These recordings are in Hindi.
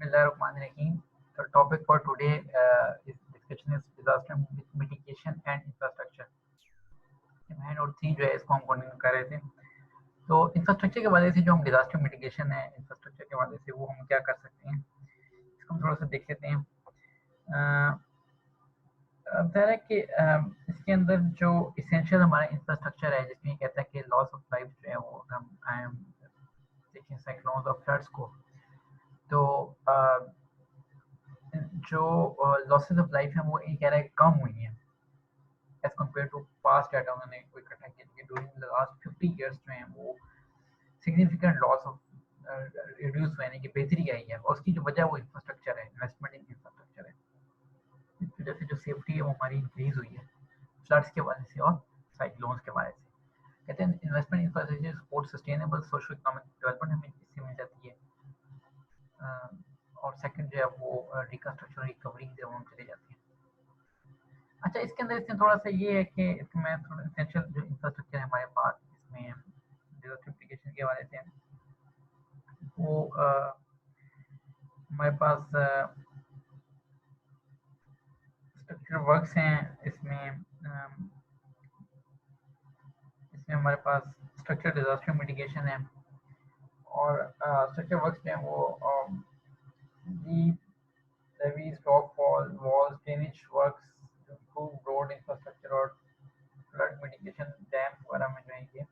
Bismillahirrahmanirrahim. The topic for today is discussion is disaster mitigation and infrastructure. Man और थी जो है इसको हम कंटिन्यू कर रहे थे। तो इंफ्रास्ट्रक्चर के वाले से जो हम डिजास्टर मिटिगेशन है इंफ्रास्ट्रक्चर के वाले से वो हम क्या कर सकते हैं इसको हम थोड़ा सा देख लेते हैं। ज़ाहिर है कि इसके अंदर जो इसेंशियल हमारा इंफ्रास्ट्रक्चर है जिसमें कहता है कि लॉस ऑफ लाइफ जो है वो हम देखें साइक्लोन्स और फ्लड्स को, तो जो लॉसेस ऑफ लाइफ है वो ये कह रहा है कम हुई है as compare to past data उन्होंने इकट्ठा किया कि ड्यूरिंग द लास्ट 50 इयर्स जो है वो सिग्निफिकेंट लॉस ऑफ रिड्यूस होने की बेहतरी आई है, और उसकी जो वजह वो इंफ्रास्ट्रक्चर है, इन्वेस्टमेंट इन इंफ्रास्ट्रक्चर है। इस वजह से जो सेफ्टी है वो हमारी इंक्रीज हुई है फ्लड्स के वजह से और साइक्लोन्स के वजह से। कहते हैं investment infrastructure support sustainable socio economic development हमें इससे मिल जाती है, और सेकंड जो है वो रिकंस्ट्रक्शन रिकवरी की तरफ हम चले जाते हैं। अच्छा, इसके अंदर इसमें थोड़ा सा ये है कि इसमें थोड़ा एसेंशियल जो इंफ्रास्ट्रक्चर है हमारे पास इसमें डिजास्टर के हवाले से वो हमारे पास स्ट्रक्चर वर्क्स हैं। इसमें हमारे पास स्ट्रक्चर डिजास्टर मिटिगेशन है, और स्ट्रक्चर वर्क्स में वो deep levees, rockfall, walls, drainage works, improve road infrastructure और flood mitigation, डैम वगैरह में जो है ये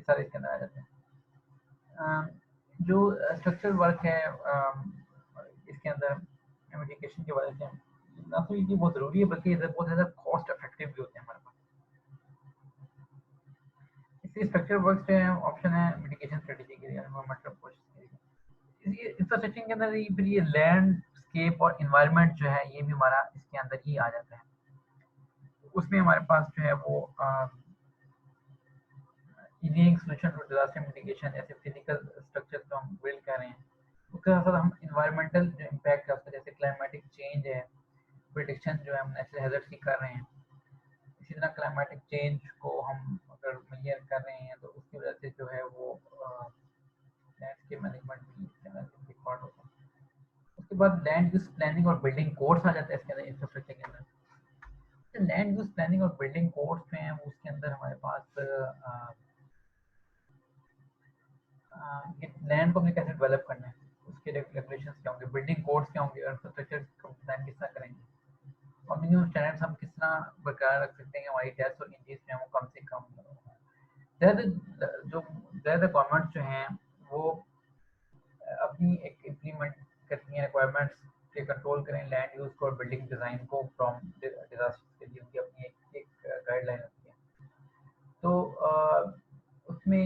सारे इसके अंदर आ जाते हैं। जो स्ट्रक्चरल वर्क है इसके अंदर मिटिगेशन की वजह से ना तो ये बहुत ज़रूरी है बल्कि इधर बहुत ज़्यादा कॉस्ट इफेक्टिव भी होते हैं हमारे पास। इसलिए स्ट्रक्चरल वर्क जो है ऑप्शन है मिटिगेशन स्ट्रेटेजी के लिए, मतलब कोशिश करिए। इंफ्रास्ट्रक्चर के अंदर फिर ये लैंडस्केप और इन्वायरमेंट जो है ये भी हमारा इसके अंदर ही आ जाता है। उसमें हमारे पास जो है वो engineering solution to disaster mitigation जैसे फिजिकल स्ट्रक्चर जो हम बिल्ड कर रहे हैं, उसके साथ साथ हम इन्वायरमेंटल जो इम्पैक्ट है उसका जैसे क्लाइमेटिक चेंज है, प्रिडिक्शन जो है हम नेचुरल हैजर्ड्स की कर रहे हैं। इसी तरह क्लाइमेटिक चेंज को हम अगर मेजर कर रहे हैं तो उसकी वजह से जो है वो लैंडस्केप मैनेजमेंट भी इसके पार्ट होता है। उसके बाद लैंड यूज प्लानिंग और बिल्डिंग कोड्स आ जाता है इसके अंदर इंफ्रास्ट्रक्चर के अंदर। लैंड यूज प्लानिंग और बिल्डिंग कोड्स में उसके अंदर हमारे पास लैंड को हमने कैसे डेवलप करना है, उसके रेगुलेशंस क्या होंगे, बिल्डिंग कोड्स क्या होंगे, इंफ्रास्ट्रक्चर का डिजाइन किस तरह करेंगे, और मिनिमम स्टैंडर्ड्स हम किस तरह बरकरार रख सकते हैं हमारी डेथ्स और इंजरीज जो है वो कम से कम। ज़्यादा गवर्नमेंट जो हैं वो अपनी एक इम्प्लीमेंट करती हैं रिक्वायरमेंट्स के कंट्रोल करें लैंड यूज़ को और बिल्डिंग डिज़ाइन को फ्रॉम डिजास्टर के लिए, उनकी अपनी एक गाइडलाइन होती है। तो उसमें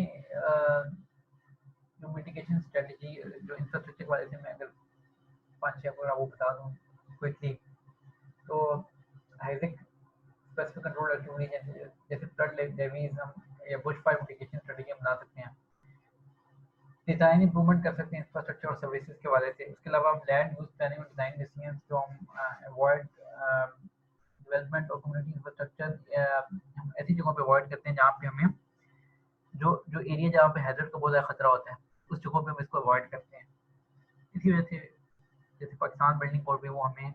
जो मिटिगेशन स्ट्रेटजी जो इंफ्रास्ट्रक्चर वाले से मैं अगर 5-6 को वो बता दूँ क्विकली, तो हाइजिक स्पेसिफिक कंट्रोल एक्टिविटीज जैसे फ्लड लेवीज हम या बुश फायर मिटिगेशन स्ट्रेटजी हम बना सकते हैं। डिज़ाइन इंप्रूवमेंट कर सकते हैं इंफ्रास्ट्रक्चर और सर्विसेज के वाले से। उसके अलावा हम लैंड यूज प्लानिंग और डिज़ाइन डिसीजंस जो हम अवॉइड डेवलपमेंट और कम्युनिटी इंफ्रास्ट्रक्चर हम ऐसी जगहों पे अवॉइड करते हैं जहाँ पे हमें जो एरिया जहाँ पे हैजर्ड का बहुत ज़्यादा खतरा होता है उस जगहों पे हम इसको अवॉइड करते हैं। इसी वजह से जैसे पाकिस्तान बिल्डिंग कोड पे वो हमें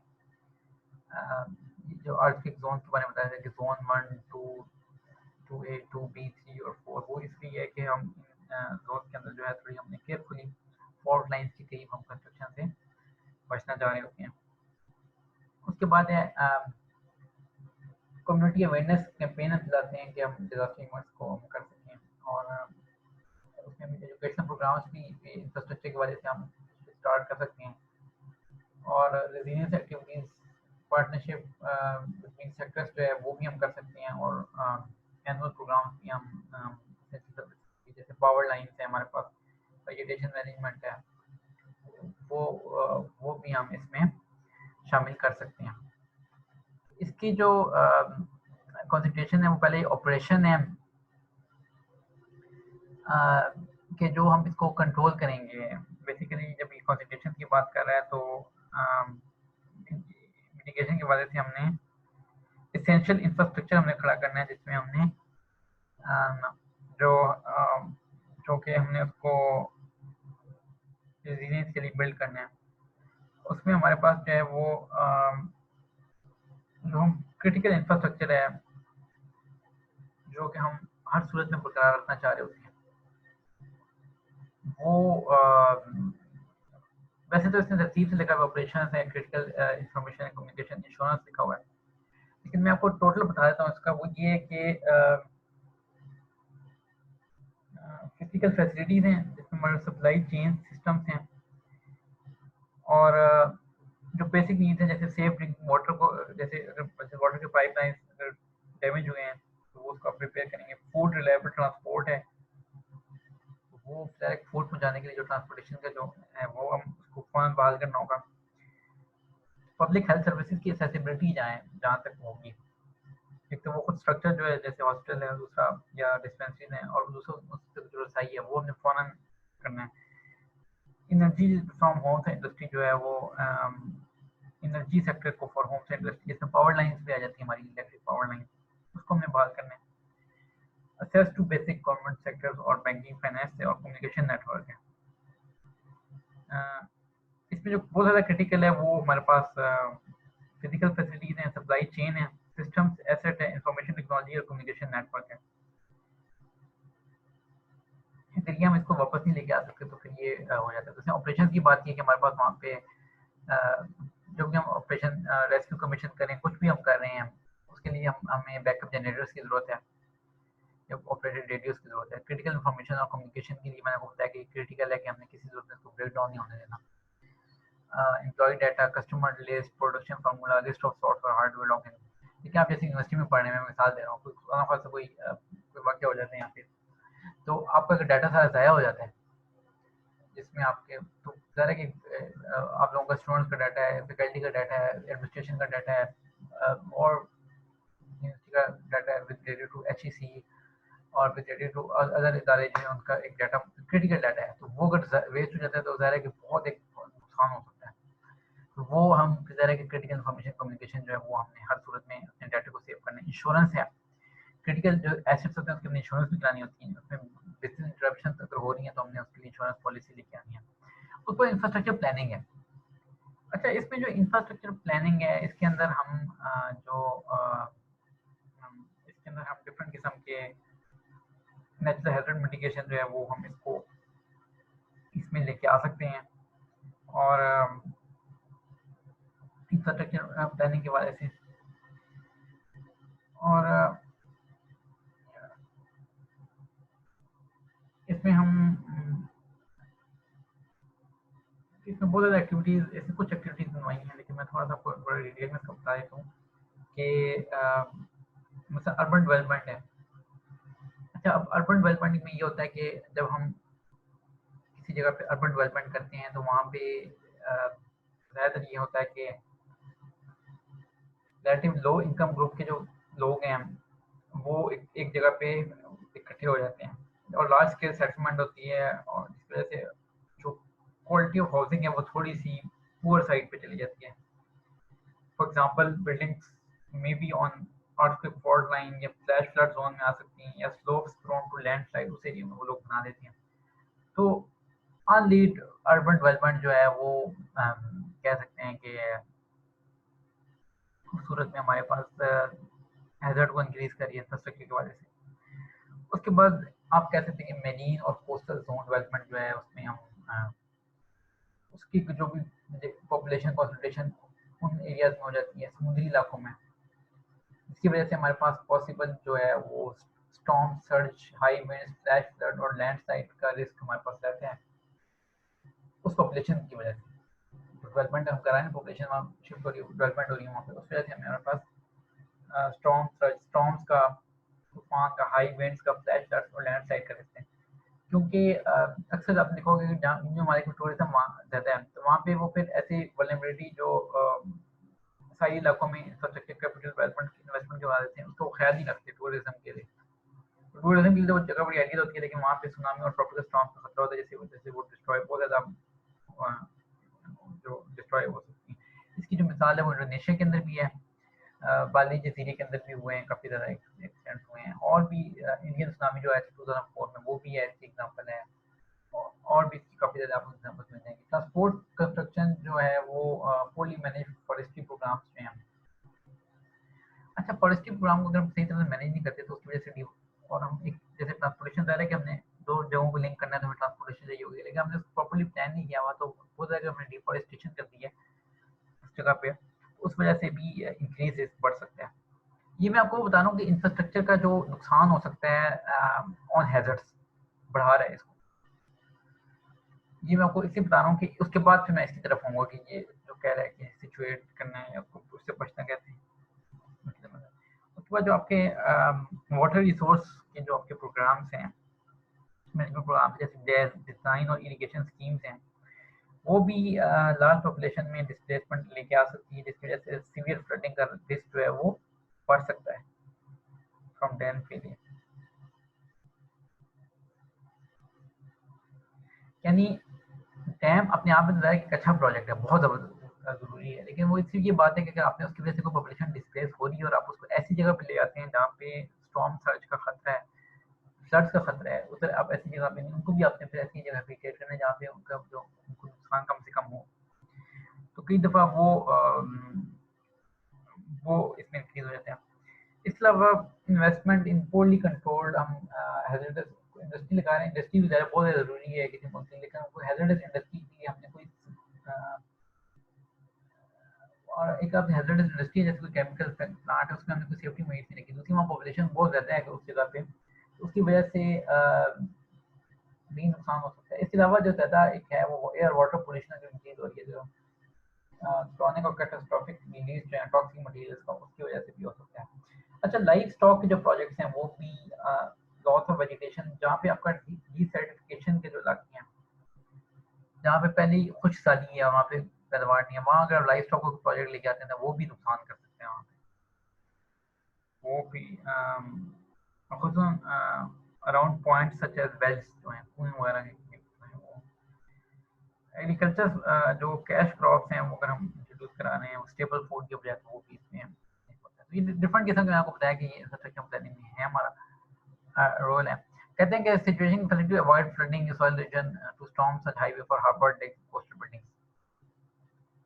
जो अर्थक्वेक जोन के बारे में बताया था कि जोन 1, 2, 2A, 2B, 3 और 4, वो इसलिए है कि हम जोन के अंदर जो है थोड़ी हमने केयरफुली फॉल्ट लाइन्स के करीब हम कंस्ट्रक्शन से बचना चाह रहे होते हैं। उसके बाद है कम्युनिटी अवेयरनेस कैंपेन हम चलाते हैं कि हम डिजास्टर इवेंट्स को हम कर सकें, और उसमें एजुकेशनल प्रोग्राम्स भी इंफ्रास्ट्रक्चर के वजह से हम स्टार्ट कर सकते हैं, और resilience activities partnership between sectors जो है वो भी हम कर सकते हैं, और एनुअल प्रोग्राम्स भी हम जैसे पावर लाइन्स है हमारे पास, वेजिटेशन मैनेजमेंट है, वो भी हम इसमें शामिल कर सकते हैं। इसकी जो कंसंट्रेशन है वो पहले ऑपरेशन है कि जो हम इसको कंट्रोल करेंगे। बेसिकली जब ये कंसंट्रेशन की बात कर रहा है तो मिटिगेशन की वजह से हमने एसेंशियल इंफ्रास्ट्रक्चर हमने खड़ा करना है जिसमें हमने जो कि हमने उसको रेजिलियंस के लिए बिल्ड करना है। उसमें हमारे पास जो है वो जो हम क्रिटिकल इंफ्रास्ट्रक्चर है जो कि हम हर सूरत में बरकरार रखना चाह रहे होते हैं वो वैसे तो इसमें तरतीब से लिखा हुआ ऑपरेशन है, critical information and communication insurance लिखा हुआ है, लेकिन मैं आपको टोटल बता देता हूँ इसका। वो ये है कि फिजिकल फैसिलिटीज़ हैं जिसमें हमारे सप्लाई चेन सिस्टम्स हैं, और जो बेसिक नीड्स हैं जैसे सेफ ड्रिंकिंग वाटर को, जैसे अगर वाटर के पाइपलाइन अगर डैमेज हुए हैं तो वो उसको आप रिपेयर करेंगे। फूड रिलायबल ट्रांसपोर्ट है, तो वो डायरेक्ट फूड पहुँचाने के लिए जो ट्रांसपोर्टेशन का जो है वो हम उसको फ़ौरन बहाल करना होगा। पब्लिक हेल्थ सर्विसेज की एक्सेसिबिलिटी जहाँ तक होगी, एक तो वो खुद स्ट्रक्चर जो है जैसे हॉस्पिटल है, दूसरा या डिस्पेंसरीज हैं, और दूसरा उससे जो रसाई है वो हमने फ़ौरन करना है। एनर्जी फ्रॉम होम से इंडस्ट्री जो है वो एनर्जी सेक्टर को फॉर होम से इंडस्ट्री, जिसमें पावर लाइन्स भी आ जाती है हमारी इलेक्ट्रिक पावर लाइन, उसको हमने बहाल करना है। Access to basic government sectors और बैंकिंग फाइनेंस और कम्युनिकेशन नेटवर्क है। इसमें जो बहुत ज़्यादा क्रिटिकल है वो हमारे पास फिजिकल फैसिलिटीज़ हैं, सप्लाई चेन है, सिस्टम्स एसेट है, इंफॉर्मेशन टेक्नोलॉजी और कम्युनिकेशन नेटवर्क है। इसलिए हम इसको वापस नहीं लेके आ सकते, तो फिर ये हो जाता है। जैसे ऑपरेशन की बात की कि हमारे पास वहाँ पे जो भी हम ऑपरेशन रेस्क्यू कमीशन करें, कुछ भी हम कर रहे हैं, उसके लिए हमें बैकअप जनरेटर्स की ज़रूरत है या ऑपरेटेड रेडियोस की ज़रूरत है। क्रिटिकल इन्फॉर्मेशन और कम्युनिकेशन के लिए मैंने आपको बताया कि क्रिटिकल है कि हमने किसी ज़रूरत में इसको ब्रेक डाउन नहीं होने देना। Employ data, customer list, production formula, list of software, hardware login. देखिए आप जैसे यूनिवर्सिटी में पढ़ने में मिसाल दे रहा हूँ, कोई वाक्य हो जाते हैं यहाँ पे, तो आपका अगर डाटा सारा ज़ाया हो जाता है जिसमें आपके, तो ज़ाहिर है कि आप लोगों का स्टूडेंट्स का डाटा है, फैकल्टी का डाटा है, एडमिनिस्ट्रेशन का डाटा है, और यूनिवर्सिटी का डाटा है विद रिलेटेड टू एचईसी और विद रिलेटेड टू अदर इदारे जो है उनका एक डाटा क्रिटिकल डाटा है, तो वो अगर वेस्ट हो जाता है तो ज़ाहिर है कि बहुत एक नुकसान हो सकता है। तो वो हम ज़ाहिर है कि क्रिटिकल इन्फॉर्मेशन कम्युनिकेशन जो है वो हमने हर सूरत में अपने डाटा को सेव करना है। इंश्योरेंस है, क्रिटिकल जो एसेट्स होते हैं उसके लिए इंश्योरेंस भी करानी होती है, उसमें बिजनेस इंटरप्शन अगर हो रही है तो हमने उसके लिए इंश्योरेंस पॉलिसी लेके आनी है। ऊपर इंफ्रास्ट्रक्चर प्लानिंग है। अच्छा, इसमें जो इंफ्रास्ट्रक्चर प्लानिंग है इसके अंदर इसके अंदर हम डिफरेंट किस्म के नेचुरल हैज़ार्ड मिटिगेशन जो है वो हम इसको इसमें लेके आ सकते हैं, और इंफ्रास्ट्रक्चर प्लानिंग के वजह से, और इसमें हम इसमें बहुत ज़्यादा एक्टिविटीज़, ऐसे कुछ एक्टिविटीज़ बनवाई हैं, लेकिन मैं थोड़ा सा आपको बड़ा डिटेल में इसको बता देता हूँ कि मतलब अर्बन डेवलपमेंट है। अच्छा, अब अर्बन डेवलपमेंट में ये होता है कि जब हम किसी जगह पे अर्बन डेवलपमेंट करते हैं तो वहाँ पे ज़्यादातर ये होता है कि रिलेटिव लो इनकम ग्रुप के जो लोग हैं वो एक जगह पे इकट्ठे हो जाते हैं और लार्ज स्केल सेटलमेंट होती है, और जिस वजह से जो क्वालिटी ऑफ हाउसिंग है वो थोड़ी सी पुअर साइड पे चली जाती है। For example buildings may be on earthquake fault line या फ्लैश फ्लड जोन में आ सकती हैं, या स्लोप्स प्रोन टू लैंडस्लाइड उस एरिया में वो लोग बना देते हैं। तो अनलीड अर्बन डेवलपमेंट जो है वो कह सकते हैं कि सूरत में हमारे पास हैज़र्ड को इंक्रीज करी है इंफ्रास्ट्रक्चर की वजह से। उसके बाद आप कह सकते हैं कि मेरीन और कोस्टल जोन डेवलपमेंट जो है उसमें हम उसकी जो भी पॉपुलेशन कंसंट्रेशन उन एरियाज में हो जाती है समुद्री इलाकों में, इसकी वजह से हमारे पास पॉसिबल जो है वो storm surge, high winds, flash flood और लैंडस्लाइड का रिस्क हमारे पास रहता है उस पॉपुलेशन की वजह से। डेवलपमेंट हम करा रहे हैं, पॉपुलेशन वहाँ शिफ्ट हो रही है, डेवलपमेंट हो रही है वहाँ पे, उस वजह से हमारे पास स्टॉर्म्स का, तूफान का, हाई विंड्स का, फ्लैश फ्लड्स और लैंडस्लाइड का रिस्क है। क्योंकि अक्सर आप देखोगे कि जहाँ जो हमारे टूरिज्म वहाँ रहता है तो वहाँ पे वो फिर ऐसी वल्नरेबिलिटी जो शहरी इलाकों में इंफ्रास्ट्रक्चर कैपिटल डेवलपमेंट इन्वेस्टमेंट करवा देते हैं उसको ख्याल नहीं रखते टूरिज्म के लिए। टूरिज्म के लिए तो वो जगह बड़ी आइडियल होती है, लेकिन वहाँ पे सुनामी और ट्रॉपिकल स्टॉर्म का खतरा होता है, जिसकी वजह से वो डिस्ट्रॉय बहुत ज़्यादा जो डिस्ट्रॉय हो सकती है। इसकी जो मिसाल है वो इंडोनेशिया के अंदर भी है, बाली जजीरे के अंदर भी हुए हैं, काफ़ी ज़्यादा एक्सीडेंट हुए हैं, और भी इंडियन सुनामी जो है 2004 में वो भी ऐसी एग्जाम्पल है, और भी काफ़ी ज़्यादा आपको एग्जाम्पल मिल जाएंगे। ट्रांसपोर्ट कंस्ट्रक्शन जो है वो फुली मैनेज फॉरेस्ट्री प्रोग्राम्स में है। अच्छा, फॉरेस्ट्री प्रोग्राम को अगर हम सही तरह से मैनेज नहीं करते तो उसकी वजह से और हम एक जैसे ट्रांसपोर्टेशन रह रहा है कि हमने दो जगहों को लिंक करना है तो हमें ट्रांसपोर्टेशन चाहिए होगी, लेकिन हमने उसको प्रॉपर्ली प्लान नहीं किया हुआ तो हो जाएगा हमने डिफॉरेस्टेशन कर दी है उस जगह पे, उस वजह से भी इंक्रीज बढ़ सकता है। ये मैं आपको बता रहा हूँ कि इंफ्रास्ट्रक्चर का जो नुकसान हो सकता है ऑन हैजर्ड्स बढ़ा रहा है इसको। ये मैं आपको इसलिए बता रहा हूँ कि उसके बाद फिर मैं इसकी तरफ आऊँगा कि ये जो कह रहा है कि सिचुएट करना है आपको, उससे बचना कहते हैं। उसके बाद जो आपके वाटर रिसोर्स के जो आपके प्रोग्राम्स हैं, मैनेजमेंट प्रोग्राम जैसे डिज़ाइन और इरिगेशन स्कीम्स हैं, वो भी लार्ज पॉपुलेशन में डिस्प्लेसमेंट लेके आ सकती है, जिसकी वजह से सीवियर फ्लडिंग का रिस्क जो है वो बढ़ सकता है फ्रॉम डैम फेलियर। यानी डैम अपने आप में एक अच्छा प्रोजेक्ट है, बहुत ज़रूरी है, लेकिन वो इसलिए ये बात है कि अगर आपने उसकी वजह से कोई पॉपुलेशन डिस्प्लेस हो रही है और आप उसको ऐसी जगह पे ले जाते हैं जहाँ पे स्टॉर्म सर्ज का खतरा है, फ्लड्स का खतरा है, उधर आप ऐसी जगह पे नहीं, उनको भी आपने फिर ऐसी जगह पे क्रिएट करना है जहाँ पे उनका जो उनको नुकसान कम से कम हो। तो कई दफ़ा वो इसमें इंक्रीज हो जाते हैं। इसके अलावा इन्वेस्टमेंट इन पोorly कंट्रोल्ड, हम हैजर्डस इंडस्ट्री लगा रहे हैं, इंडस्ट्री भी बहुत ज़्यादा ज़रूरी है किसी मुल्क के लिए, लेकिन कोई हैजर्डस इंडस्ट्री के लिए हमने कोई और एक आप हैजर्डस इंडस्ट्री जैसे कोई केमिकल प्लांट है उसमें हमने कोई सेफ्टी मेजर्स नहीं रखी, दूसरी वहाँ पॉपुलेशन बहुत ज़्यादा है उस जगह पे, उसकी वजह से भी नुकसान हो सकता है। इसके अलावा जो ज़्यादा एक है वो एयर वाटर पोल्यूशन जो इंक्रीज हो रही है, जो क्रॉनिक और कैटास्ट्रॉफिक रिलीज जो है टॉक्सिक मटेरियल्स का, उसकी वजह से भी हो सकता है। अच्छा, लाइफ स्टॉक के जो प्रोजेक्ट्स हैं वो भी लॉस ऑफ वेजिटेशन, जहाँ पे आपका डिसर्टिफिकेशन के जो इलाके हैं जहाँ पे पहले ही खुश साली है, वहाँ पे पैदावार नहीं है, वहाँ अगर लाइफ स्टॉक को प्रोजेक्ट लेके आते हैं तो वो भी नुकसान कर सकते हैं वहाँ पे। वो भी खुसूसन around point such as wells जो हैं कुएं वगैरह के वो एग्रीकल्चर जो कैश क्रॉप्स हैं वो अगर हम इंट्रोड्यूस करा रहे हैं स्टेबल फूड के बजाय, तो वो भी इसमें तो ये डिफरेंट किस्म के आपको बताया कि ये इंफ्रास्ट्रक्चर प्लानिंग में है हमारा रोल है। कहते हैं कि situation facility avoid flooding soil region to storm such highway for harbour take coastal buildings.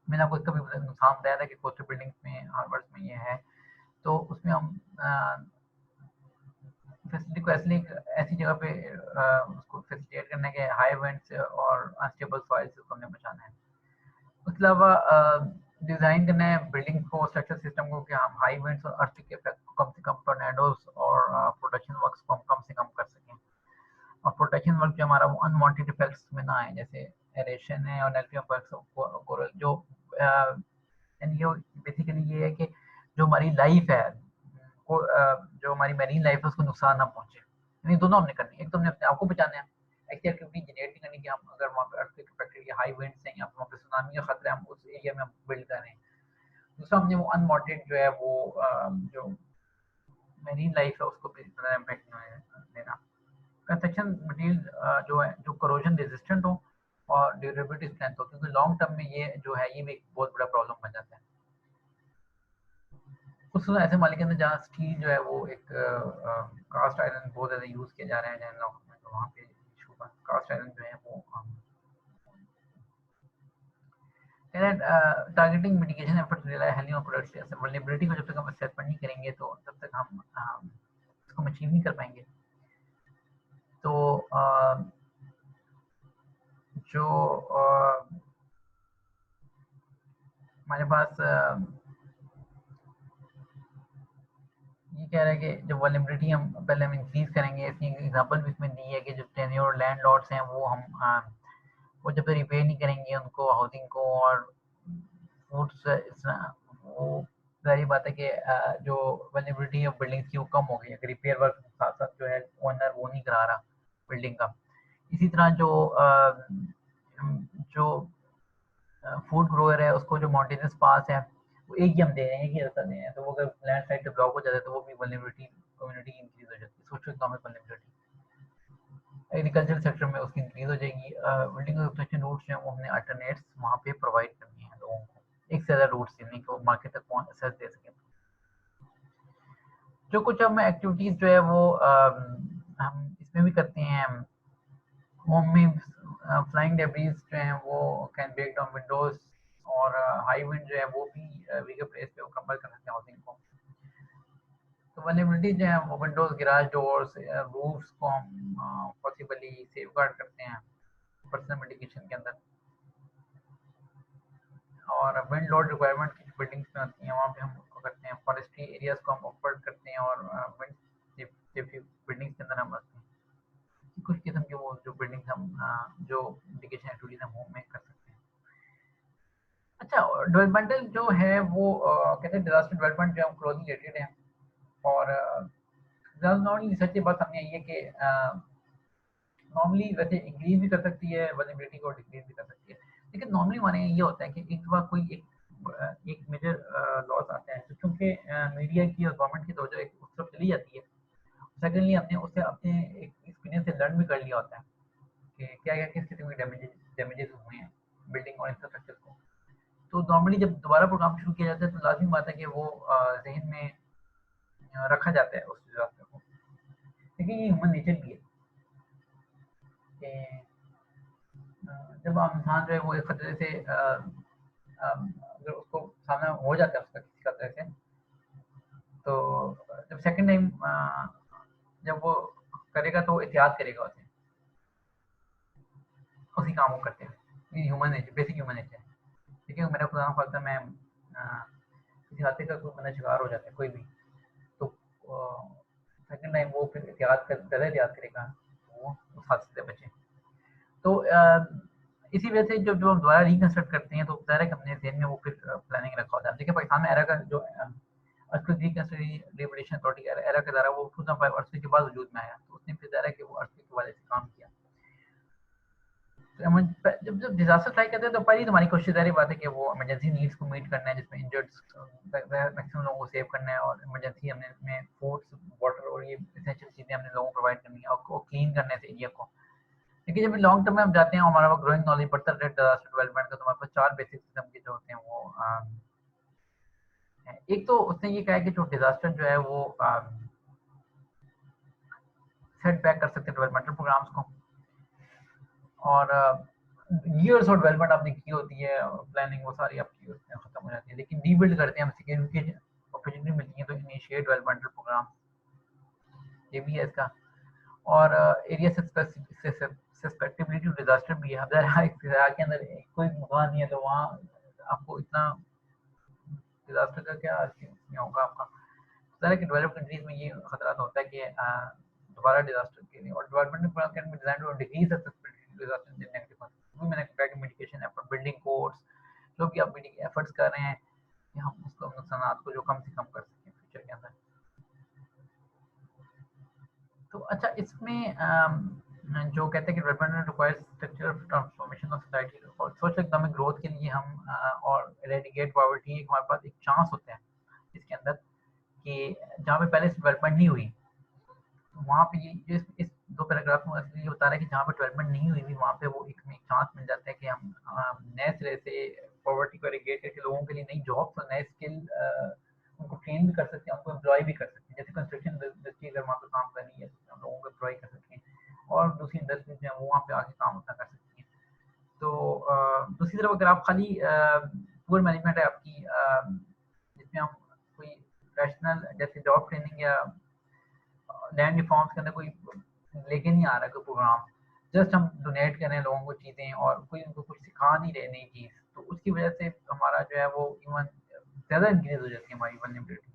मैंने आपको इसका भी नुकसान बताया था कि कोस्टल बिल्डिंग्स में हार्बर्स में ये है, तो उसमें हम फैसिलिटी को ऐसी जगह पे उसको फैसिलिटेट करना है कि हाई विंड्स और अनस्टेबल सॉइल से हमने बचाना है। उसके अलावा डिज़ाइन करना है बिल्डिंग को, स्ट्रक्चर सिस्टम को, कि हम हाई विंड्स और अर्थक्वेक के इफेक्ट को कम से कम, टॉर्नेडोज और प्रोटेक्शन वर्क्स को हम कम से कम कर सकें, और प्रोटेक्शन वर्क जो हमारा वो अनवांटेड इफेक्ट्स में ना आए, जैसे एरेशन है और नेगेटिव इफेक्ट्स कोरल जो यानी ये बेसिकली ये है कि जो हमारी लाइफ है को जो हमारी मैरीन लाइफ है उसको नुकसान ना पहुंचे। यानी दोनों हमने करनी है, एक तो हमने अपने आप को बचाना है, ऐसी एक्टिविटी जनरेट नहीं करनी कि हम अगर वहाँ पे अर्थक्वेक इफेक्टेड या हाई विंड्स हैं या वहाँ पे सुनामी का खतरा है हम उस एरिया में हम बिल्ड कर रहे हैं। दूसरा हमने वो अनवांटेड जो है वो जो मैरीन लाइफ है उसको भी ज़्यादा इम्पैक्ट नहीं देना। कंस्ट्रक्शन मटेरियल जो है जो करोजन रेजिस्टेंट हो और ड्यूरेबिलिटी स्ट्रेंथ हो, क्योंकि लॉन्ग टर्म में ये जो है ये भी एक बहुत बड़ा प्रॉब्लम बन जाता है। कुछ ऐसे मालिक हैं जहाँ स्टील जो है वो एक कास्ट आयरन बहुत ज़्यादा यूज़ किया जा रहा है जैन लॉक में, तो वहाँ पे इशू का कास्ट आयरन जो है वो targeting mitigation efforts rely healthy और प्रोडक्ट्स जैसे वल्नरेबिलिटी को जब तक हम असेसमेंट नहीं करेंगे तो तब तक हम इसको अचीव नहीं कर पाएंगे। तो जो हमारे पास ये कह रहा है कि जो वल्नरेबिलिटी हम पहले हम इंक्रीज करेंगे, इसकी एग्जांपल भी इसमें दी है कि जो टेन्योर लैंडलॉर्ड्स हैं वो हम वो जब तक रिपेयर नहीं करेंगे उनको हाउसिंग को और फूड्स वो जाहिर बात है कि जो वल्नरेबिलिटी ऑफ बिल्डिंग्स की वो कम हो गई अगर रिपेयर वर्क साथ साथ जो है ओनर वो नहीं करा रहा बिल्डिंग का। इसी तरह जो फूड ग्रोअर है उसको जो माउंटेनस पास है वो एक ही हम दे रहे हैं, एक ही रास्ता दे रहे हैं, तो वो अगर लैंड साइड पे ब्लॉक हो जाता है तो वो भी वल्नरेबिलिटी कम्युनिटी की इंक्रीज हो जाती है, socio economic vulnerability agriculture sector में उसकी इंक्रीज हो जाएगी। बिल्डिंग कंस्ट्रक्शन रूट्स हैं वो हमने अल्टरनेट्स वहाँ पे प्रोवाइड करनी है लोगों को, एक से ज़्यादा रूट्स जिनमें को मार्केट तक पहुँच एक्सेस दे सकें। जो कुछ हम एक्टिविटीज़ जो है वो हम इसमें भी करते हैं, होम में फ्लाइंग डेब्रीज जो हैं वो कैन ब्रेक डाउन विंडोज, और हाई विंड जो है वो भी वीकर प्लेस पे वो क्रम्बल कर सकते हैं हाउसिंग को। तो वल्नरेबिलिटी जो है वो विंडोज, गैराज डोर्स, रूफ्स को हम पॉसिबली सेफ गार्ड करते हैं पर्सनल मिटिगेशन के अंदर। और विंड लोड रिक्वायरमेंट की बिल्डिंग्स में आती हैं वहाँ पे हम उसको करते हैं, फॉरेस्ट्री एरियाज को हम ऑफवर्ड करते हैं, और विंड सेफ्टी बिल्डिंग्स के अंदर हम रखते हैं। कुछ किस्म के वो जो बिल्डिंग्स हम जो मिटिगेशन एक्टिविटीज हम होम में कर सकते हैं। अच्छा, डेवलपमेंटल जो है वो कहते हैं डिजास्टर डेवलपमेंट जो है क्लोजली रिलेटेड है, और नॉर्मली रिसर्च के बाद सामने आई है कि नॉर्मली वैसे इंक्रीज भी कर सकती है वल्नरेबिलिटी को, डिक्रीज भी कर सकती है, लेकिन नॉर्मली हमारे यहाँ ये होता है कि एक बार कोई एक मेजर लॉस आता है तो चूंकि मीडिया की और गवर्नमेंट की तवज्जो एक उस तरफ चली जाती है, सेकेंडली हमने उससे अपने एक एक्सपीरियंस से लर्न भी कर लिया होता है कि क्या क्या किस किस्म के डैमेजेस हुए हैं बिल्डिंग और इंफ्रास्ट्रक्चर को। तो नॉर्मली जब दोबारा प्रोग्राम शुरू किया जाता है तो लाजमी बात है कि वो जहन में रखा जाता है उस डिजास्टर को, लेकिन ये ह्यूमन नेचर भी है कि जब आप इंसान जो है वो एक खतरे से अगर उसको सामना हो जाता है उसका किसी खतरे से, तो जब सेकंड टाइम जब वो करेगा तो एहतियात करेगा उसे, उसी काम को करते हैं। ये human nature, basic human nature है। देखिए मेरा खुदा ना खास्ता मैं किसी हादसे का कोई बंदा शिकार हो जाता है कोई भी, तो सेकंड टाइम वो फिर एहतियात कर ज़्यादा एहतियात करेगा वो उस हादसे से बचे। तो इसी वजह से जब हम दोबारा रिकंस्ट्रक्ट करते हैं तो ज़ाहिर है कि अपने ज़हन में वो फिर प्लानिंग रखा होता है। देखिए पाकिस्तान में एरा का जो अर्थक्वेक रिकंस्ट्रक्शन अथॉरिटी एरा का इदारा वो 2005 अर्थक्वेक के बाद वजूद में आया, तो उसने फिर ज़ाहिर है कि वो अर्थक्वेक के हवाले से काम किया। जब जब डिजास्टर स्ट्राइक करते हैं तो पहली तुम्हारी कोशिश ज़ाहिर बात है कि वो इमरजेंसी नीड्स को मीट करना है, जिसमें इंजर्ड्स मैक्सिमम लोगों को सेव करना है, और इमरजेंसी हमने इसमें फूड्स, वाटर और ये एसेंशियल चीज़ें हमने लोगों को प्रोवाइड करनी है, और क्लीन करने से एरिया को। देखिए जब लॉन्ग टर्म में हम जाते हैं हमारा ग्रोइंग नॉलेज बढ़ता है डिजास्टर डेवलपमेंट का, तो हमारे पास 4 बेसिक सिस्टम के जो होते हैं वो हैं। एक तो उसने ये कहा है कि जो डिजास्टर जो है वो सेट बैक कर सकते हैं डेवलपमेंटल प्रोग्राम्स को, और ईयर्स ऑफ डेवलपमेंट आपने की होती है, प्लानिंग वो सारी आपकी उसमें खत्म हो जाती है, लेकिन रीबिल्ड करते हैं हम सिक्योरिटी अपॉर्चुनिटी मिलती है तो इनिशिएट डेवलपमेंटल प्रोग्राम, ये भी है इसका। और एरिया सस्पेक्टेबिलिटी ऑफ डिजास्टर भी है। अब एक के अंदर कोई मकान नहीं है तो वहाँ आपको इतना डिजास्टर का क्या नहीं होगा आपका। ज़ाहिर है कि डेवलप्ड कंट्रीज में ये खतरा तो होता है कि दोबारा डिजास्टर के लिए, और development plan can be designed to decrease susceptibility disaster in negative consequences. मैंने कहा कि मिटिगेशन एफर्ट, बिल्डिंग कोड्स, जो भी आप बिल्डिंग एफर्ट्स कर रहे हैं कि हम उसको नुकसानात को जो कम से कम कर सकें फ्यूचर के अंदर। तो अच्छा इसमें जो कहते हैं कि development requires structural transformation of society, और सोशल इकोनॉमिक ग्रोथ के लिए हम और एरेडिकेट पॉवर्टी, हमारे पास एक चांस होता है इसके अंदर कि जहाँ पे पहले से डेवलपमेंट नहीं हुई, वहाँ पे ये जो इस 2 पैराग्राफ में असली ये बता रहा है कि जहाँ पे डेवलपमेंट नहीं हुई थी वहाँ पे वो एक चांस मिल जाता है कि हम नए सिरे से पॉवर्टी को एरेडिकेट करके लोगों के लिए नई जॉब्स और नए स्किल उनको ट्रेन भी कर सकते हैं, उनको एम्प्लॉय भी कर सकते हैं। जैसे कंस्ट्रक्शन इंडस्ट्री अगर वहाँ पे काम कर रही है तो हम लोगों को एम्प्लॉय कर सकते हैं, और दूसरी इंडस्ट्रीज जो है वो वहाँ पे आके काम अपना कर सकती हैं। तो दूसरी तरफ अगर आप खाली पुअर मैनेजमेंट है आपकी, जिसमें हम कोई रैशनल जैसे जॉब ट्रेनिंग या लैंड रिफॉर्म्स के अंदर कोई लेके नहीं आ रहा कोई प्रोग्राम, जस्ट हम डोनेट कर रहे हैं लोगों को चीज़ें और कोई उनको कुछ सिखा नहीं रहे नई चीज़, तो उसकी वजह से हमारा जो है वो इवन ज़्यादा इंक्रीज हो जाती है हमारी वल्नरेबिलिटी,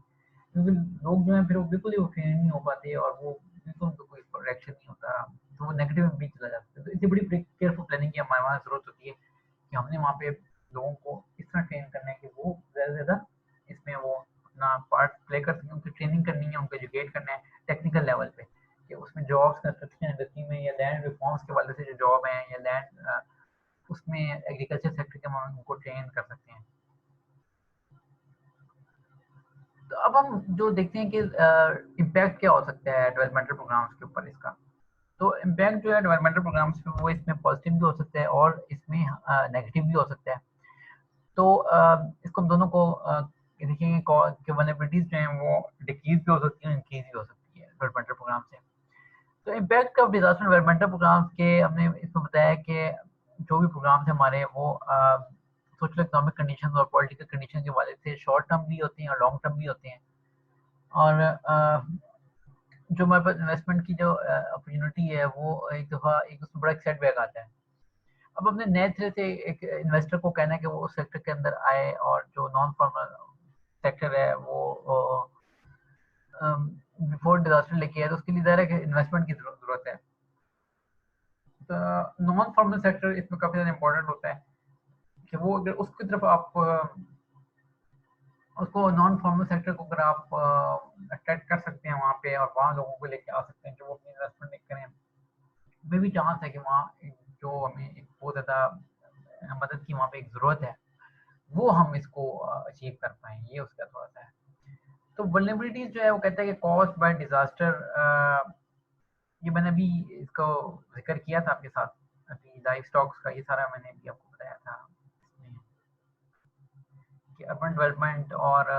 क्योंकि लोग जो है फिर वो बिल्कुल ही ट्रेन नहीं हो पाते और वो बिल्कुल उनको कोई रिएक्शन नहीं होता, तो वो नेगेटिव में भी चला जाता है। तो इससे बड़ी केयरफुल प्लानिंग की हमारे वहाँ ज़रूरत होती है कि हमने वहाँ पे लोगों को इस तरह ट्रेन करना है कि वो ज़्यादा से ज़्यादा इसमें वो अपना पार्ट प्ले कर सकें, उनकी ट्रेनिंग करनी है, उनको एजुकेट करना है टेक्निकल लेवल पे, कि उसमें जॉब्स कंस्ट्रक्शन इंडस्ट्री में या लैंड रिफॉर्म्स के वाले से जो जॉब है या लैंड उसमें एग्रीकल्चर सेक्टर के हम उनको ट्रेन कर सकते हैं। तो अब हम जो देखते हैं कि इम्पैक्ट क्या हो सकता है डेवलपमेंटल प्रोग्राम्स के ऊपर इसका, तो इम्पैक्ट जो है डेवलपमेंटल प्रोग्राम्स पे वो इसमें पॉजिटिव भी हो सकता है और इसमें नेगेटिव भी हो सकता है। तो इसको हम दोनों को देखेंगे कि वल्नरेबिलिटीज जो हैं वो डिक्रीज भी हो सकती है, इंक्रीज भी हो सकती है डेवलपमेंटल प्रोग्राम से। तो impact of disaster developmental programmes के हमने इसमें बताया कि जो भी प्रोग्राम्स हैं हमारे वो सोशल इकोनॉमिक कंडीशन और पॉलिटिकल कंडीशन के वाले से शॉर्ट टर्म भी होते हैं और लॉन्ग टर्म भी होते हैं। और जो हमारे पास इन्वेस्टमेंट की जो अपॉर्चुनिटी है वो एक दफ़ा एक उसमें बड़ा एक सेटबैक आता है। अब अपने नए सिरे से एक इन्वेस्टर को कहना है कि वो उस सेक्टर के अंदर आए और जो नॉन फॉर्मल सेक्टर है वो बिफोर डिजास्टर लेके आए, तो उसके लिए ज़ाहिर है कि इन्वेस्टमेंट की ज़रूरत है। तो नॉन फॉर्मल सेक्टर इसमें काफ़ी ज़्यादा इंपॉर्टेंट होता है कि वो अगर उसकी तरफ आप उसको नॉन फॉर्मल सेक्टर को अगर आप अट्रैक्ट कर सकते हैं वहाँ पे और वहाँ लोगों को लेके आ सकते हैं कि वो अपनी इन्वेस्टमेंट करें, में भी चांस है कि वहाँ जो हमें एक बहुत ज़्यादा मदद की वहाँ पे एक ज़रूरत है, वो हम इसको अचीव कर पाएँ, ये उसका थोड़ा-सा है। तो वल्नरेबिलिटीज़ जो है वो कहता है कि कॉज़्ड बाय डिज़ास्टर, ये मैंने अभी इसको ज़िक्र किया था आपके साथ, अभी लाइव स्टॉक्स का ये सारा मैंने अभी आपको बताया था इसमें कि अर्बन डेवलपमेंट और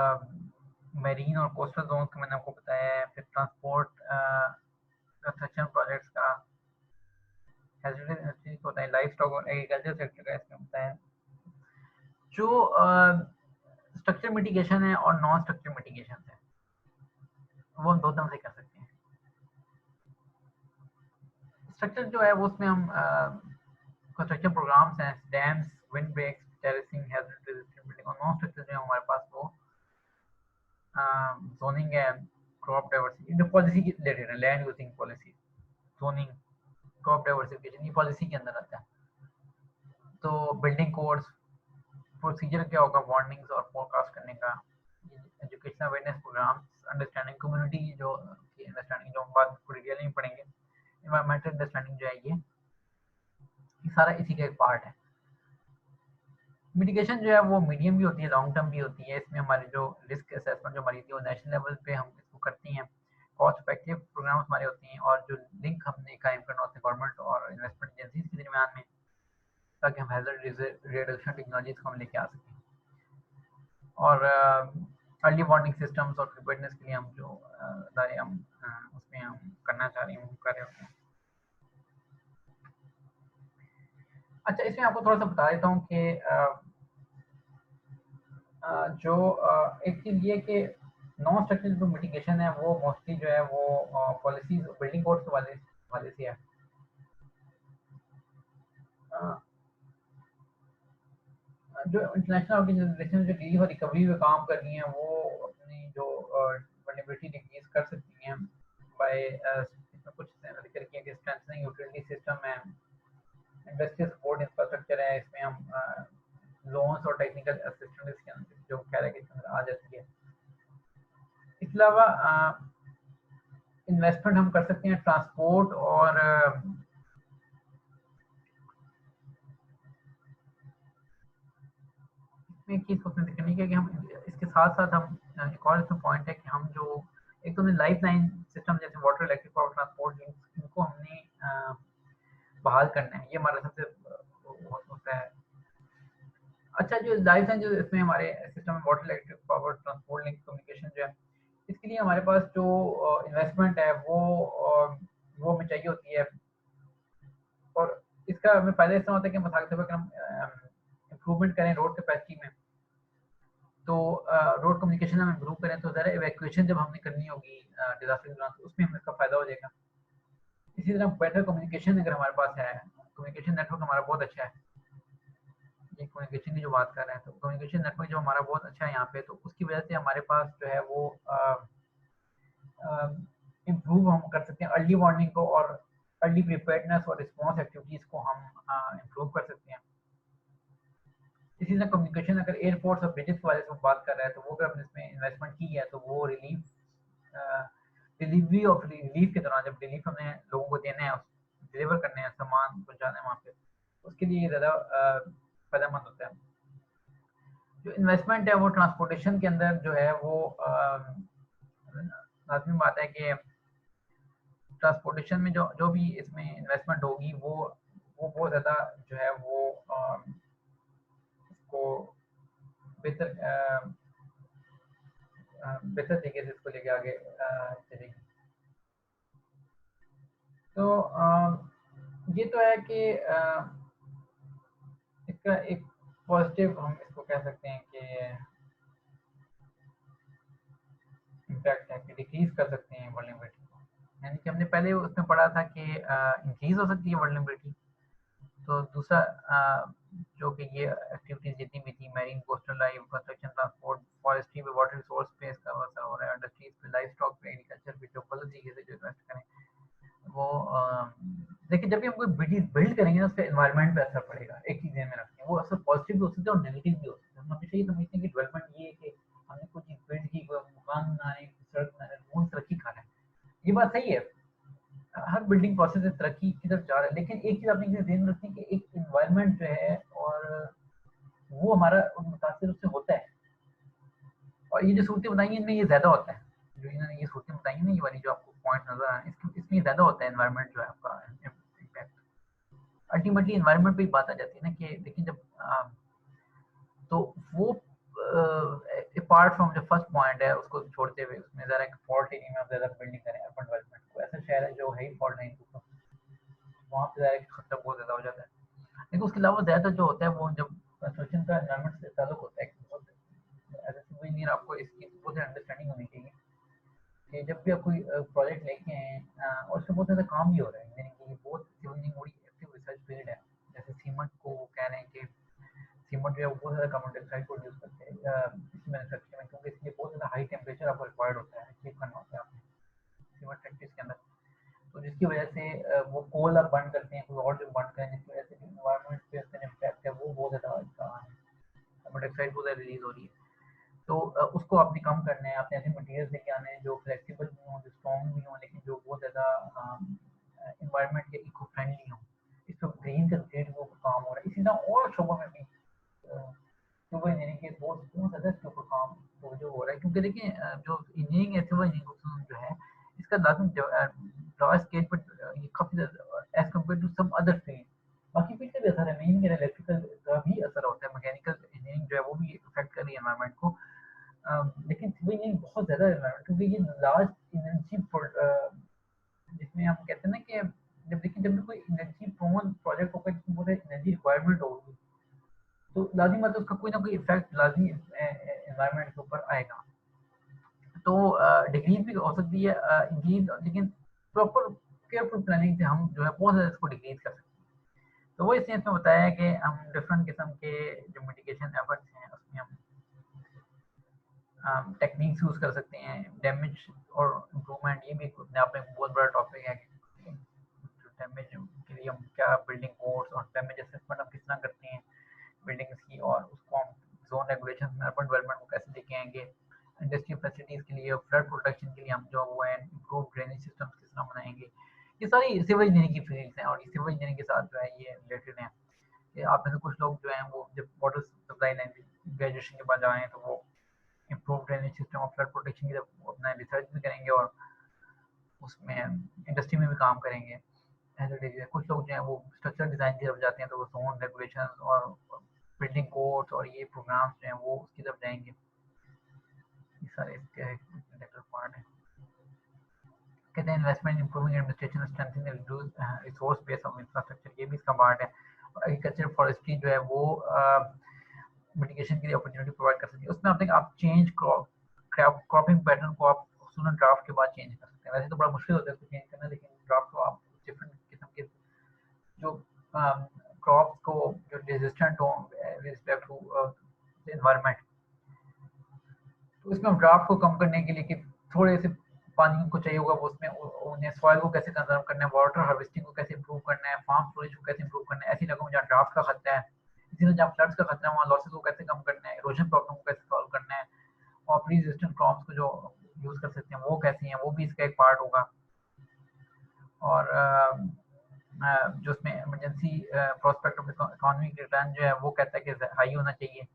मेरीन और कोस्टल ज़ोन्स का मैंने आपको बताया है, फिर ट्रांसपोर्ट कंस्ट्रक्शन प्रोजेक्ट्स का, हैज़ार्डस इंडस्ट्रीज़ को बताया, लाइव स्टॉक और एग्रीकल्चर सेक्टर का इसमें बताया। जो स्ट्रक्चर मिटिगेशन है और नॉन स्ट्रक्चर मिटिगेशन है, वो हम दो तरह से कर सकते हैं। स्ट्रक्चर जो है वो उसमें हम कंस्ट्रक्शन प्रोग्राम्स हैं, dams, wind breaks, terracing, hazard resistant building. और नॉन स्ट्रक्चर जो है हमारे पास वो जोनिंग है, क्रॉप डाइवर्सिटी, जो पॉलिसी की रिलेटेड है, land using policy, zoning, crop diversification, ये पॉलिसी के अंदर आता है। तो बिल्डिंग कोड्स, प्रोसीजर क्या होगा वार्निंग्स और फोरकास्ट करने का, educational awareness programmes, understanding community जो की अंडरस्टैंडिंग जो हम बाद में पूरी डिटेल में पढ़ेंगे, एनवायरमेंटल अंडरस्टैंडिंग जो है ये सारा इसी का एक पार्ट है। मिटिगेशन जो है वो मीडियम भी होती है, लॉन्ग टर्म भी होती है। इसमें हमारी जो रिस्क असेसमेंट जो हमारी थी वो नेशनल लेवल पे हम इसको करती हैं, कॉस्ट इफेक्टिव प्रोग्राम्स हमारे होते हैं और जो लिंक हमने कायम करना होता है गवर्नमेंट और इन्वेस्टमेंट एजेंसीज के दरमियान में, ताकि हम हैज़ार्ड रिडक्शन टेक्नोलॉजीज को हम लेके आ सकें। और अर्ली वार्निंग सिस्टम्स और प्रिपेयर्डनेस के लिए हम जो सारे हम उसमें हम करना चाह रहे हैं वो कर रहे होते हैं। अच्छा, इसमें आपको थोड़ा सा बता देता हूँ कि जो एक चीज़ ये कि नॉन स्ट्रक्चरल जो मिटिगेशन है वो मोस्टली जो है वो पॉलिसीज बिल्डिंग कोड्स के वाले वाले से है। अ, जो इंटरनेशनल ऑर्गेनाइजेशन जो रिलीफ और रिकवरी में काम कर रही हैं वो अपनी जो वल्नरेबिलिटी डिक्रीज कर सकती हैं बाय इसमें कुछ जिक्र किया कि स्ट्रेंथनिंग यूटिलिटी सिस्टम है, इंडस्ट्रियल सपोर्ट इंफ्रास्ट्रक्चर है, इसमें हम लोन्स और टेक्निकल असिस्टेंस इसके अंदर जो कह रहे हैं कि इसके अंदर आ जाती है। इसके अलावा इन्वेस्टमेंट हम कर सकते हैं ट्रांसपोर्ट और इसमें एक चीज़ सोचने करनी है कि हम इसके साथ साथ हम एक और इसमें पॉइंट है कि हम जो एक तो लाइफ लाइन सिस्टम जैसे वाटर, इलेक्ट्रिक पावर, ट्रांसपोर्ट, इनको हमने बहाल करना है, ये हमारा सबसे होता है। अच्छा, जो लाइफ लाइन जो इसमें हमारे सिस्टम में water, electric power, transport, link, communication जो है, इसके लिए हमारे पास जो इन्वेस्टमेंट है वो हमें चाहिए होती है। और इसका हमें फ़ायदा इसमें होता है कि अगर हम इम्प्रूवमेंट करें रोड कैपेसिटी में, तो रोड कम्युनिकेशन हम इम्प्रूव करें तो ज़रा इवैक्यूएशन जब हमने करनी होगी डिज़ास्टर के दौरान, तो उसमें हमें इसका फ़ायदा हो जाएगा। इसी तरह बेटर कम्युनिकेशन अगर हमारे पास है, कम्युनिकेशन नेटवर्क हमारा बहुत अच्छा है, ये कम्युनिकेशन की जो बात कर रहे हैं, तो कम्युनिकेशन नेटवर्क जो हमारा बहुत अच्छा है यहाँ पे, तो उसकी वजह से हमारे पास जो है वो इम्प्रूव हम कर सकते हैं अर्ली वार्निंग को, और अर्ली प्रिपेयर्डनेस और रिस्पॉन्स एक्टिविटीज़ को हम इम्प्रूव कर सकते हैं। इसी तरह कम्युनिकेशन अगर एयरपोर्ट्स और ब्रिजेस के बारे में बात कर रहे हैं, तो वो अगर हमने इसमें इन्वेस्टमेंट की है तो वो डिलीवरी ऑफ रिलीफ के दौरान, जब रिलीफ हमने लोगों को देना है, डिलीवर करने हैं, सामान पहुँचाना है वहाँ पे, उसके लिए ज़्यादा फ़ायदेमंद होता है। जो इन्वेस्टमेंट है वो ट्रांसपोर्टेशन के अंदर जो है वो लाजमी बात है कि ट्रांसपोर्टेशन में जो जो भी इसमें इन्वेस्टमेंट होगी वो बहुत ज़्यादा जो है वो इसको बेहतर बेहतर तरीके से इसको लेके आगे चलेगी। तो ये तो है कि इसका एक पॉजिटिव हम इसको कह सकते हैं कि इम्पैक्ट है कि डिक्रीज कर सकते हैं वल्नरेबिलिटी को। यानी कि हमने पहले उसमें पढ़ा था कि इंक्रीज हो सकती है वल्नरेबिलिटी। तो दूसरा जो कि ये एक्टिविटीज जितनी भी थी, marine, coastal life, construction, transport, forestry पे, वाटर रिसोर्स पे इसका असर हो रहा है, इंडस्ट्रीज पे, लाइफ स्टॉक पे, एग्रीकल्चर पे जो गलत तरीके से जो इन्वेस्ट करें वो देखिए जब भी हम कोई बिल्ड करेंगे ना उसका एनवायरनमेंट पे असर पड़ेगा। एक चीज़ ध्यान में रखें, वो असर पॉजिटिव भी हो सकता है और नेगेटिव भी हो सकता है। हम हमेशा ये समझते हैं कि डेवलपमेंट ये है कि हमने कोई चीज़ बिल्ड की, कोई मकान बनाए, सड़क बनाए, वो तरक्की कर रहा है। ये बात सही है, हर बिल्डिंग प्रोसेस है तरक्की की तरफ जा रहा है, लेकिन एक चीज़ आपने ध्यान रखनी है कि एक इन्वायरमेंट जो है और वो हमारा मुतासिर उससे होता है। और ये जो सूरतें बताई हैं इनमें ये ज़्यादा होता है, जो इन्होंने ये सूरतें बताई हैं ना, ये वाली जो आपको पॉइंट नजर आ रहा है इसमें ये ज़्यादा होता है एनवायरनमेंट जो है आपका इम्पैक्ट। अल्टीमेटली एनवायरनमेंट पे ही बात आ जाती है ना कि देखिए जब तो वो अपार्ट फ्रॉम जो फर्स्ट पॉइंट है उसको छोड़ते हुए उसमें ज़रा एक फॉल्ट एरिया में आप ज़्यादा बिल्डिंग करें अर्बन डेवलपमेंट को, ऐसा शहर है जो है ही फॉल्ट नहीं, तो वहाँ पे ज़रा खतरा बहुत ज़्यादा हो जाता है। लेकिन उसके अलावा ज़्यादा जो होता है वो जब कंस्ट्रक्शन का एनवायरनमेंट से ताल्लुक होता है, बहुत एज ए सिविल इंजीनियर आपको इसकी बहुत अंडरस्टैंडिंग होनी चाहिए कि जब भी आप कोई प्रोजेक्ट लेके हैं और उसमें बहुत ज़्यादा काम भी हो रहा है, यानी कि बहुत सिविल इंजीनियरिंग बड़ी एक्टिव रिसर्च फील्ड है। जैसे सीमेंट को वो कह रहे हैं कि सीमेंट जो है वो बहुत ज़्यादा कार्बन डाइऑक्साइड प्रोड्यूस करते हैं इसी मैन्युफैक्चरिंग में, क्योंकि इसलिए बहुत ज़्यादा हाई टेम्परेचर आपको रिक्वायर्ड होता है, अचीव करना होता है आपने सीमेंट फैक्ट्रीज के अंदर। तो जिसकी वजह से वो कोल आप बर्न करते हैं, कोई और जो बर्न करें, जिसकी वजह से इन्वायरमेंट पे उसका इम्पैक्ट है वो बहुत ज़्यादा इसका कार्बन डाइऑक्साइड बहुत ज़्यादा रिलीज हो रही है। तो उसको आपने कम करना है, आपने ऐसे मटेरियल्स लेके आने हैं जो फ्लेक्सिबल भी हों, जो स्ट्रॉन्ग भी हों, लेकिन जो बहुत ज़्यादा इन्वायरमेंट के इको फ्रेंडली हों। इस पर ग्रीन का ग्रेड वो काम हो रहा है, इसी तरह और शोबों में भी सिविल इंजीनियरिंग के बहुत ज़्यादा इसके ऊपर काम तो जो हो रहा है, क्योंकि देखिए जो इंजीनियरिंग है, सिविल इंजीनियरिंग जो है इसका लाजमी लार्ज स्केल पर ये काफ़ी ज़्यादा as compare to some other field, बाकी फील्ड का भी असर है, मैं ये नहीं कह रहा इलेक्ट्रिकल का भी असर होता है, मैकेनिकल इंजीनियरिंग जो है वो भी इफेक्ट कर रही है एनवायरनमेंट को। लेकिन सिविल इंजीनियरिंग बहुत ज़्यादा एनवायरनमेंट, क्योंकि ये लार्ज एनर्जी जिसमें हम कहते हैं ना कि जब देखिए जब भी कोई एनर्जी प्रोन प्रोजेक्ट होगा जिसमें बहुत एनर्जी रिक्वायरमेंट होगी तो लाजिम बात है उसका कोई ना कोई इफेक्ट लाजिमी एनवायरनमेंट के ऊपर आएगा। तो डिक्रीज भी हो सकती है इंक्रीज, लेकिन प्रॉपर केयरफुल प्लानिंग से हम जो है बहुत ज़्यादा इसको डिक्रीज कर सकते हैं। तो वो इसलिए इसमें बताया है कि हम डिफरेंट किस्म के जो मिटिगेशन एफर्ट्स हैं उसमें हम टेक्निक्स यूज़ कर सकते हैं। डैमेज और इम्प्रूवमेंट ये भी अपने आप में बहुत बड़ा टॉपिक है, डैमेज के लिए हम क्या बिल्डिंग कोड्स और डैमेज असेसमेंट हम किस तरह करते हैं बिल्डिंग्स की, और उसको हम जोन रेगुलेशन में अर्बन डेवलपमेंट को कैसे लेके आएंगे, इंडस्ट्रियल फैसिलिटीज़ के लिए, फ्लड प्रोटेक्शन के लिए हम जो वो है इम्प्रूव ड्रेनेज सिस्टम्स किस तरह बनाएंगे। ये सारी सिविल इंजीनियरिंग की फील्ड्स हैं और ये सिविल इंजीनियरिंग के साथ जो है ये रिलेटेड हैं कि आप में से कुछ लोग जो हैं वो जब वाटर सप्लाई लाइन ग्रेजुएशन के बाद आए हैं तो वो इम्प्रूव ड्रेनेज सिस्टम और फ्लड प्रोटेक्शन की तरफ अपना रिसर्च भी करेंगे और उसमें इंडस्ट्री में भी काम करेंगे। ऐसे कुछ लोग जो हैं वो स्ट्रक्चर डिज़ाइन की तरफ जाते हैं तो वो जोन रेगुलेशन और बिल्डिंग कोड्स और ये प्रोग्राम्स जो हैं वो उसकी तरफ जाएंगे। ये सारे इसके इंटेलेक्चुअल पार्ट है। कहते हैं investment improving administration strengthening resource base of infrastructure, ये भी इसका पार्ट है। एग्रीकल्चर फॉरेस्ट्री जो है वो मिटिगेशन के लिए अपॉर्चुनिटी प्रोवाइड कर सकती है। उसमें आप देखें आप चेंज क्रॉपिंग पैटर्न को आप सुनर ड्राफ्ट के बाद चेंज कर सकते हैं। वैसे तो बड़ा मुश्किल होता है इसको चेंज करना, लेकिन ड्राफ्ट को आप डिफरेंट किस्म के जो क्रॉप्स को जो रेजिस्टेंट हो रिस्पेक्ट टू एनवायरनमेंट, तो इसमें हम ड्राफ्ट को कम करने के लिए कि थोड़े से पानी उनको चाहिए होगा वो उसमें उन्हें सॉइल को कैसे कंजर्व करना है, वाटर हार्वेस्टिंग को कैसे इंप्रूव करना है, फार्म स्टोरेज को कैसे इंप्रूव करना है, ऐसी जगहों में जहाँ ड्राफ्ट का खतरा है, इसी तरह जहाँ फ्लड्स का खतरा है वहाँ लॉसेस को कैसे कम करना है, इरोजन प्रॉब्लम को कैसे सॉल्व करना है, और प्री रेजिस्टेंट क्रॉप्स को जो यूज़ कर सकते हैं वो कैसे हैं, वो भी इसका एक पार्ट होगा। और जो उसमें emergency prospect of economic return जो है वो कहता है कि हाई होना चाहिए।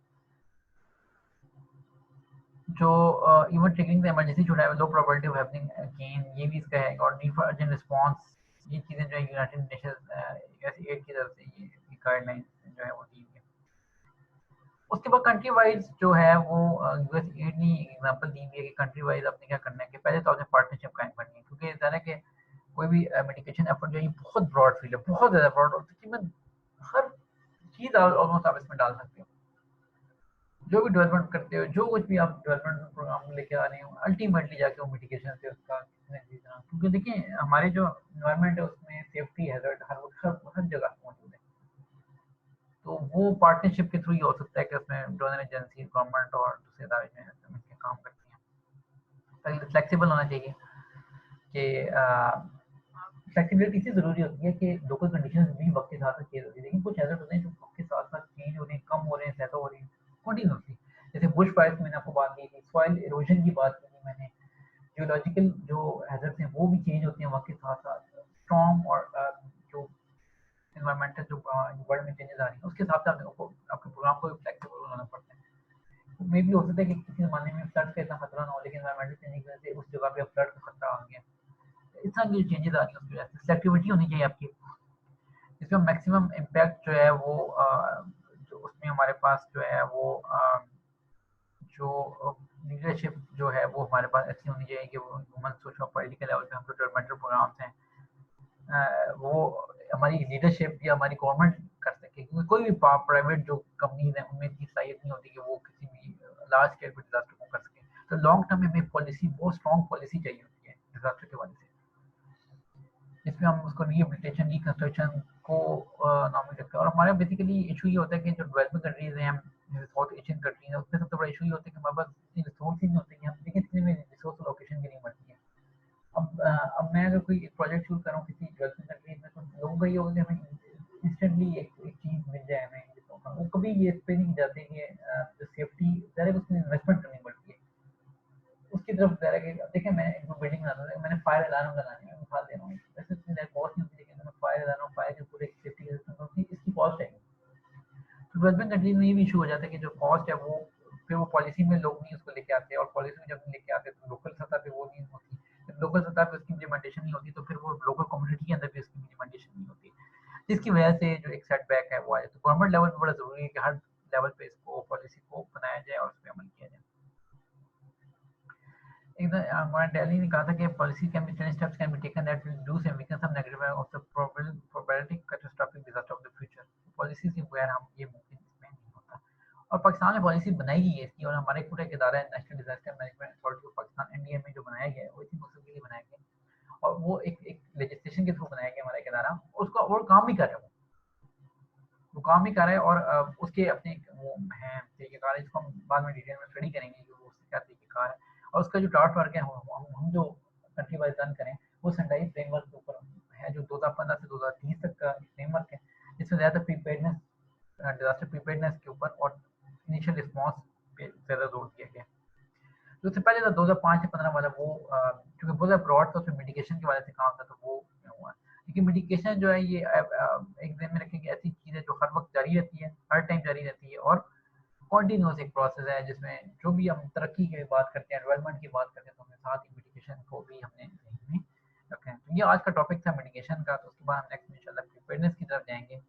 जो even triggering the emergency should have low probability of happening again, ये भी इसका है। और नीड फॉर अर्जेंट रिस्पांस, ये चीज़ें जो है यूनाइटेड नेशंस एड की तरफ से ये गाइडलाइंस जो है वो दी हुई है। उसके बाद कंट्री वाइज जो है वो यूएस एड ने एग्जांपल दी हुई है कि कंट्री वाइज आपने क्या करना है कि पहले तो आपने पार्टनरशिप कायम करनी है, क्योंकि ज़रा कि कोई भी मिटिगेशन एफर्ट जो है बहुत ब्रॉड फील्ड है, बहुत ज़्यादा ब्रॉड, और तकरीबन हर चीज़ ऑलमोस्ट आप इसमें डाल सकते हो। जो भी डेवलपमेंट करते हो, जो कुछ भी आप डेवलपमेंट प्रोग्राम लेके आ रहे हो, अल्टीमेटली जाके वो मिटिगेशन से उसका क्योंकि देखिए हमारे जो एनवायरनमेंट है उसमें सेफ्टी हैजर्ड हर जगह मौजूद है। तो वो पार्टनरशिप के थ्रू ही हो सकता है कि उसमें डोनर एजेंसी, गवर्नमेंट और दूसरे इदारे जो हैं मिलकर काम करती हैं। फ्लेक्सिबल होना चाहिए कि फ्लेक्सिबिलिटी इसलिए ज़रूरी होती है कि लोकल कंडीशंस भी वक्त के साथ साथ चेंज होती है, लेकिन कुछ हैजर्ड होते हैं जो वक्त के साथ साथ चेंज हो रहे हैं, कम हो रहे हैं, ज़्यादा हो रहे हैं कंटिन्यूसली। जैसे बुश फायर की मैंने आपको बात की थी, सॉइल इरोजन की बात की थी मैंने, जियोलॉजिकल जो हैजर्ड्स हैं वो भी चेंज होते हैं वक्त के साथ साथ। स्टॉर्म और जो एनवायरमेंटल जो वर्ल्ड में चेंजेस आ रही हैं उसके हिसाब से आपके प्रोग्राम को भी फ्लेक्सिबल बनाना पड़ता है। मे भी हो सकता है कि किसी ज़माने में फ्लड का इतना खतरा ना हो, लेकिन एनवायरमेंटल चेंजिंग की वजह से उस जगह पे अब फ्लड का खतरा आ गया। इस तरह की चेंजेस आ रही हैं उसकी वजह से सिलेक्टिविटी होनी चाहिए आपकी, जिसमें मैक्सिमम इम्पैक्ट जो है वो जो उसमें हमारे पास जो है वो जो लीडरशिप जो है वो हमारे पास ऐसी होनी चाहिए कि वो ह्यूमन सोशल पॉलिटिकल लेवल पे हम जो डेवलपमेंटल प्रोग्राम्स हैं वो हमारी लीडरशिप या हमारी गवर्नमेंट कर सके, क्योंकि कोई भी प्राइवेट जो कंपनीज हैं उनमें इतनी सलाहियत नहीं होती कि वो किसी भी लार्ज स्केल पर डिजास्टर को कर सके। तो लॉन्ग टर्म में हमें पॉलिसी, बहुत स्ट्रॉन्ग पॉलिसी चाहिए होती है डिजास्टर के वजह से, जिसमें हम उसको रिहेबिलिटेशन, रिकंस्ट्रक्शन को नॉमिनेट करते हैं। और हमारा बेसिकली इशू ये होता है कि जो डेवलपिंग कंट्रीज हैं, हम साउथ एशियन कंट्रीज हैं, उसमें सबसे बड़ा इशू ये होता है कि हमारे पास इतनी रिसोर्स ही नहीं होते कि हम लेकिन इतने में रिसोर्स लोकेशन की नहीं बढ़ती है। अब मैं अगर कोई एक प्रोजेक्ट शुरू कर रहा हूँ किसी डेवलपिंग कंट्रीज में, तो लोगों का ये होगा कि हमें इंस्टेंटली एक चीज़ मिल जाए हमें, वो कभी ये इस पे नहीं जाते कि जो सेफ्टी डायरेक्ट उसमें इन्वेस्टमेंट करनी पड़ती है उसकी तरफ डायरेक्ट। देखिए मैं एक बिल्डिंग बनाता था, मैंने फायर अलार्म लगाने में उठा दे रहा हूँ, वैसे इतनी ज़्यादा कॉस्ट नहीं होती, लेकिन मैं फायर अलार्म, फायर के पूरे सेफ्टी के सिस्टम होती है, इसकी कॉस्ट है। तो डेवलपिंग कंट्रीज में ये भी इशू हो जाता है कि जो कॉस्ट है वो फिर वो पॉलिसी में लोग नहीं उसको लेके आते, और पॉलिसी में जब लेके आते तो लोकल सतह पे वो नहीं होती। जब लोकल सतह पे उसकी इम्प्लीमेंटेशन नहीं होती तो फिर वो लोकल कम्युनिटी के अंदर भी उसकी इम्प्लीमेंटेशन नहीं होती, जिसकी वजह से जो एक सेटबैक है वो आए। तो गवर्नमेंट लेवल पे बड़ा ज़रूरी है कि हर लेवल पे इसको पॉलिसी को बनाया जाए और उस पर अमल किया जाए। Delhi ने कहा था कि policy can be 10 steps can be taken that will reduce and weaken some negative of the probability catastrophic disaster of the future। Policy के बगैर हम ये मुमकिन इसमें नहीं होता। और पाकिस्तान में पॉलिसी बनाई गई है इसकी, और हमारे पूरा एक इदारा है national disaster management authority of Pakistan, NDM में जो बनाया गया है वो इसी मकसद के लिए बनाया गया है, और वो एक लेजिस्लेशन के थ्रू बनाया गया हमारा एक इदारा, उसका और काम भी कर रहे हो, वो काम भी कर रहे हैं। और उसके अपने वो हैं तरीक़ेकार, इसको हम बाद में डिटेल में स्टडी करेंगे कि वो उसका क्या तरीक़ेकार है। और उसका जो टास्क वर्क है हम जो कंट्री वाइज रन करें वो सेंटाइज फ्रेमवर्क के ऊपर है, जो 2015 से 2030 तक का फ्रेमवर्क है, जिसमें ज़्यादातर प्रीपेयर्डनेस, डिजास्टर प्रीपेयर्डनेस के ऊपर और इनिशियल रिस्पॉन्स पे ज़्यादा जोर दिया गया। जो उससे पहले था 2005 से 15 वाला, वो क्योंकि बहुत ज़्यादा ब्रॉड था, उसमें मिटिगेशन की वजह से काम था, तो वो हुआ। लेकिन मिटिगेशन जो है ये एक ध्यान में रखें कि ऐसी चीज़ है जो हर वक्त जारी रहती है, हर टाइम जारी रहती है, और कॉन्टिन्यूस एक प्रोसेस है जिसमें जो भी हम तरक्की की बात करते हैं, डेवलपमेंट की बात करते हैं, तो हमें साथ ही मिटिगेशन को भी हमने ध्यान में रखना है। तो ये आज का टॉपिक था मिटिगेशन का। तो उसके बाद हम नेक्स्ट इंशाल्लाह प्रिपेयरनेस की तरफ जाएंगे।